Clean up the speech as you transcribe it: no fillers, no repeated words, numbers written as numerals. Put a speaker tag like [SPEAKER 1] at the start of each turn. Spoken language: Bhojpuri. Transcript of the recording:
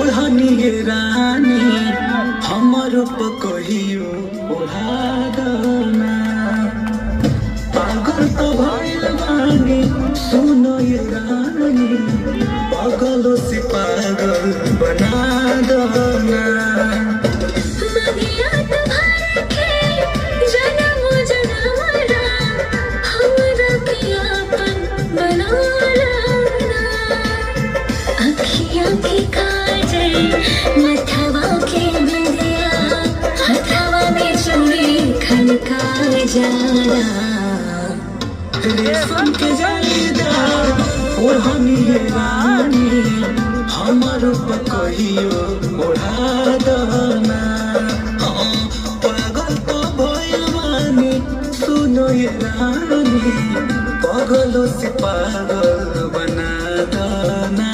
[SPEAKER 1] ओढ़नी ये रानी हमर पकहियो ओढ़ादना पागल तो भइल बानी सुनो ये रानी पागलों से पागल बना दना रेशम के जालीदार ओढ़नी ये रानी हमर पकहियो ओढ़ादना पागल तो भइल बानी सुनो ये रानी पागलों से पागल बना दना